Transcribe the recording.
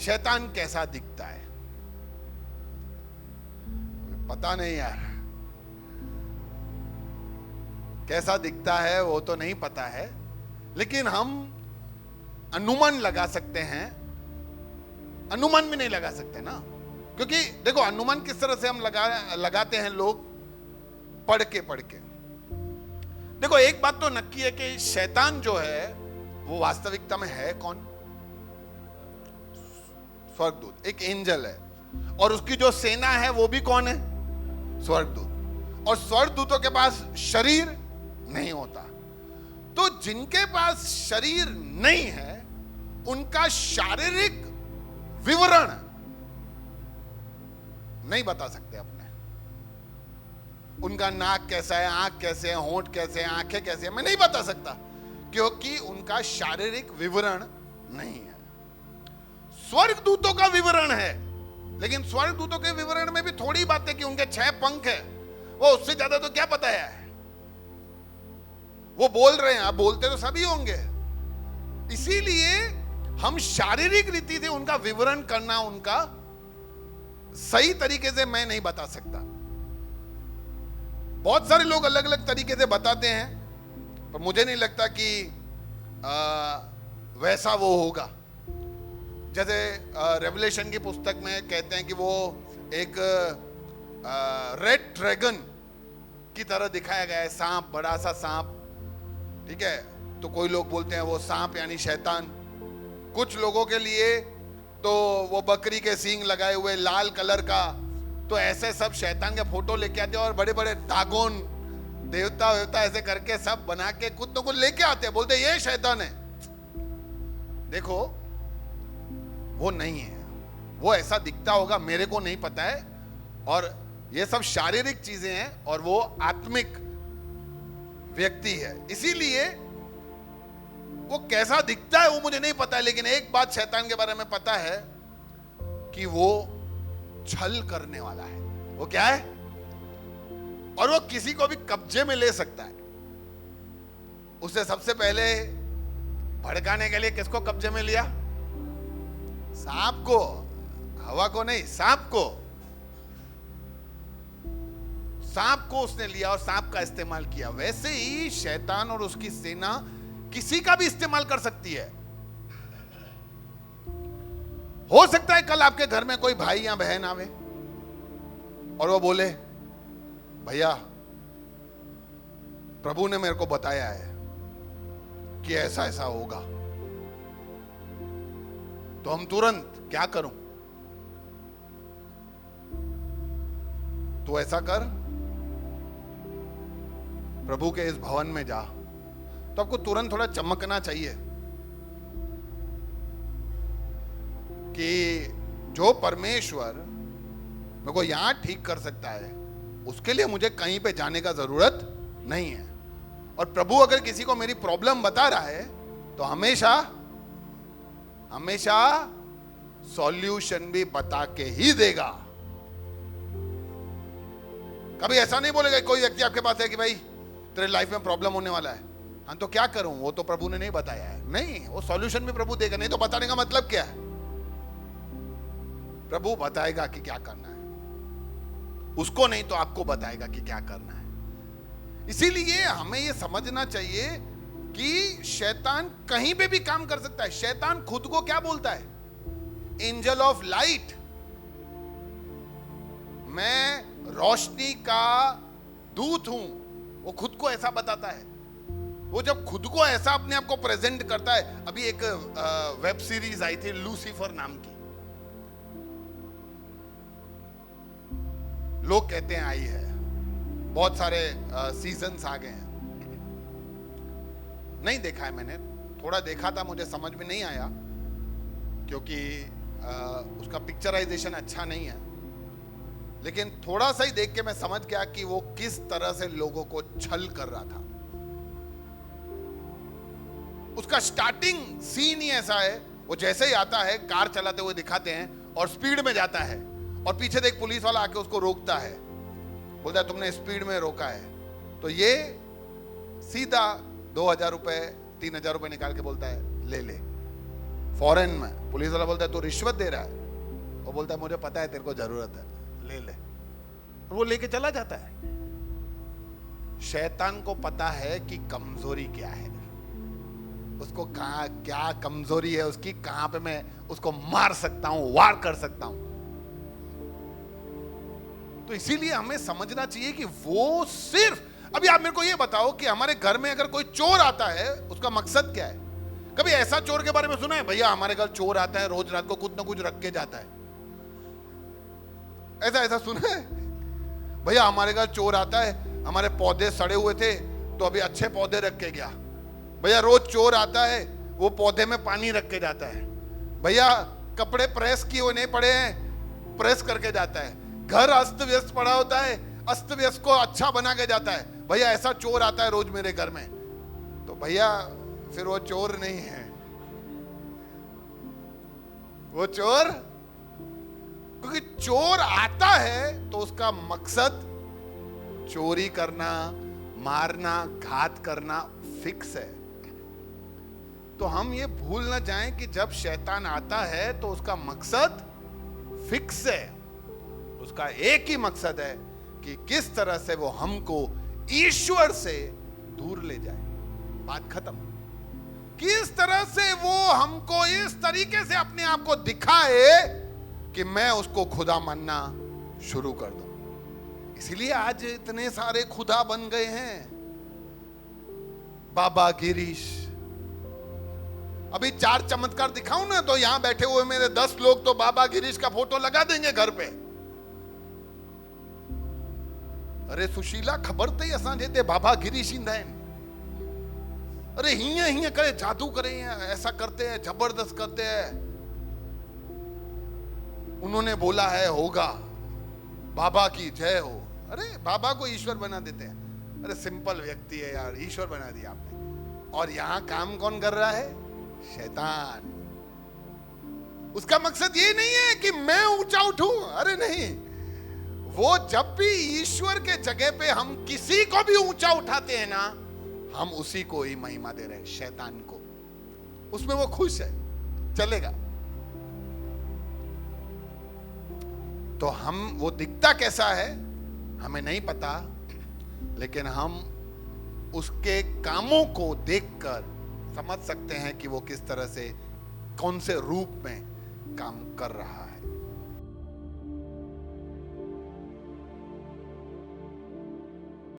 शैतान कैसा दिखता है? पता नहीं यार, कैसा दिखता है वो तो नहीं पता है, लेकिन हम अनुमान लगा सकते हैं। अनुमान भी नहीं लगा सकते ना, क्योंकि देखो अनुमान किस तरह से हम लगाते हैं लोग, पढ़ के। देखो एक बात तो नक्की है कि शैतान जो है वो वास्तविकता में है कौन? स्वर्गदूत, एक एंजल है, और उसकी जो सेना है वो भी कौन है? स्वर्गदूत। और स्वर्गदूतों के पास शरीर नहीं होता। तो जिनके पास शरीर नहीं है उनका शारीरिक विवरण नहीं बता सकते अपने। उनका नाक कैसा है, आंख कैसे है, होंठ कैसे है, आंखें कैसे है, मैं नहीं बता सकता, क्योंकि उनका शारीरिक विवरण नहीं है। स्वर्गदूतों का विवरण है, लेकिन स्वर्गदूतों के विवरण में भी थोड़ी बात है कि उनके 6 पंख है, वो उससे ज्यादा तो क्या बताया है। वो बोल रहे हैं, आप बोलते तो सभी होंगे, इसीलिए हम शारीरिक रीति से उनका विवरण करना, उनका सही तरीके से मैं नहीं बता सकता। बहुत सारे लोग अलग अलग तरीके से बताते हैं, पर मुझे नहीं लगता कि वैसा वो होगा। जैसे रेवलेशन की पुस्तक में कहते हैं कि वो एक रेड ड्रैगन की तरह दिखाया गया है, सांप, बड़ा सा सांप, ठीक है। तो कोई लोग बोलते हैं वो सांप यानी शैतान। कुछ लोगों के लिए तो वो बकरी के सींग लगाए हुए लाल कलर का, तो ऐसे सब शैतान के फोटो लेके आते हैं और बड़े बड़े दागोन देवता ऐसे करके सब बना के कुछ तो कुछ लेके आते हैं, बोलते ये शैतान है। देखो वो नहीं है, वो ऐसा दिखता होगा, मेरे को नहीं पता है, और ये सब शारीरिक चीजें हैं और वो आत्मिक व्यक्ति है, इसीलिए वो कैसा दिखता है वो मुझे नहीं पता है। लेकिन एक बात शैतान के बारे में पता है कि वो छल करने वाला है। वो क्या है? और वो किसी को भी कब्जे में ले सकता है। उसने सबसे पहले भड़काने के लिए किसको कब्जे में लिया? सांप को, हवा को नहीं, सांप को। सांप को उसने लिया और सांप का इस्तेमाल किया। वैसे ही शैतान और उसकी सेना किसी का भी इस्तेमाल कर सकती है। हो सकता है कल आपके घर में कोई भाई या बहन आवे और वो बोले, भैया प्रभु ने मेरे को बताया है कि ऐसा ऐसा होगा, तो हम तुरंत क्या करूं? तो ऐसा कर, प्रभु के इस भवन में जा। तो आपको तुरंत थोड़ा चमकना चाहिए कि जो परमेश्वर मेरे को यहां ठीक कर सकता है, उसके लिए मुझे कहीं पे जाने का जरूरत नहीं है। और प्रभु अगर किसी को मेरी प्रॉब्लम बता रहा है तो हमेशा हमेशा सॉल्यूशन भी बता के ही देगा। कभी ऐसा नहीं बोलेगा कोई व्यक्ति आपके पास है कि भाई तेरे लाइफ में प्रॉब्लम होने वाला है, हाँ तो क्या करूं, वो तो प्रभु ने नहीं बताया है। नहीं, वो सॉल्यूशन भी प्रभु देगा। नहीं तो बताने का मतलब क्या है? प्रभु बताएगा कि क्या करना है, उसको नहीं तो आपको बताएगा कि क्या करना है। इसीलिए हमें यह समझना चाहिए कि शैतान कहीं पे भी काम कर सकता है। शैतान खुद को क्या बोलता है? Angel of light. मैं रोशनी का दूत हूं, वो खुद को ऐसा बताता है। वो जब खुद को ऐसा अपने आप को प्रेजेंट करता है, अभी एक वेब सीरीज आई थी लूसीफर नाम की, लोग कहते हैं आई है, बहुत सारे सीजन्स आ गए हैं। नहीं देखा है मैंने, थोड़ा देखा था, मुझे समझ में नहीं आया क्योंकि उसका पिक्चराइजेशन अच्छा नहीं है। लेकिन थोड़ा सा ही देख के मैं समझ गया कि वो किस तरह से लोगों को छल कर रहा था। उसका स्टार्टिंग सीन ही ऐसा है, वो जैसे ही आता है कार चलाते हुए दिखाते हैं और स्पीड में जाता है और पीछे से एक पुलिस वाला आके उसको रोकता है, बोलता है तुमने स्पीड में रोका है। तो ये सीधा 2000 रुपए 3000 रुपए निकाल के बोलता है ले ले। फॉरेन में पुलिस वाला बोलता है तू रिश्वत दे रहा है, वो बोलता है मुझे पता है तेरे को जरूरत है, ले ले, वो लेके चला जाता है। शैतान को पता है कि कमजोरी क्या है, उसको कहां क्या कमजोरी है उसकी, कहां पे मैं उसको मार सकता हूं, वार कर सकता हूं। तो इसीलिए हमें समझना चाहिए कि वो सिर्फ, अभी आप मेरे को ये बताओ कि हमारे घर में अगर कोई चोर आता है उसका मकसद क्या है? कभी ऐसा चोर के बारे में सुना है, भैया हमारे घर चोर आता है रोज रात को कुछ ना कुछ रख के जाता है? ऐसा ऐसा सुना है? भैया हमारे घर चोर आता है, हमारे पौधे सड़े हुए थे तो अभी अच्छे पौधे रख के गया। भैया रोज चोर आता है, वो पौधे में पानी रख के जाता है। भैया कपड़े प्रेस किए हुए नहीं पड़े हैं, प्रेस करके जाता है। घर अस्त व्यस्त पड़ा होता है, अस्त व्यस्त को अच्छा बना के जाता है। भैया ऐसा चोर आता है रोज मेरे घर में। तो भैया फिर वो चोर नहीं है, वो चोर, क्योंकि चोर आता है तो उसका मकसद चोरी करना, मारना, घात करना फिक्स है। तो हम ये भूल ना जाएं कि जब शैतान आता है तो उसका मकसद फिक्स है। उसका एक ही मकसद है कि किस तरह से वो हमको ईश्वर से दूर ले जाए। बात खत्म। किस तरह से वो हमको इस तरीके से अपने आप को दिखाए कि मैं उसको खुदा मानना शुरू कर दूं। इसीलिए आज इतने सारे खुदा बन गए हैं। बाबा गिरीश, अभी 4 चमत्कार दिखाऊं ना तो यहां बैठे हुए मेरे 10 लोग तो बाबा गिरीश का फोटो लगा देंगे घर पे। अरे सुशीला खबर थी असांजे ते बाबा गिरीश ईंदा आहिनि। अरे हीअं हीअं करे जादू करे, ऐसा करते हैं, जबरदस्त करते हैं। उन्होंने बोला है होगा, बाबा की जय हो। अरे बाबा को ईश्वर बना देते हैं। अरे सिंपल व्यक्ति है यार, ईश्वर बना दिया आपने। और यहां काम कौन कर रहा है? शैतान। उसका मकसद ये नहीं है कि मैं ऊंचा उठूं, अरे नहीं। वो जब भी ईश्वर के जगह पे हम किसी को भी ऊंचा उठाते हैं ना, हम उसी को ही महिमा दे रहे हैं, शैतान को। उसमें वो खुश है, चलेगा। तो हम, वो दिखता कैसा है हमें नहीं पता, लेकिन हम उसके कामों को देखकर समझ सकते हैं कि वो किस तरह से, कौन से रूप में काम कर रहा है।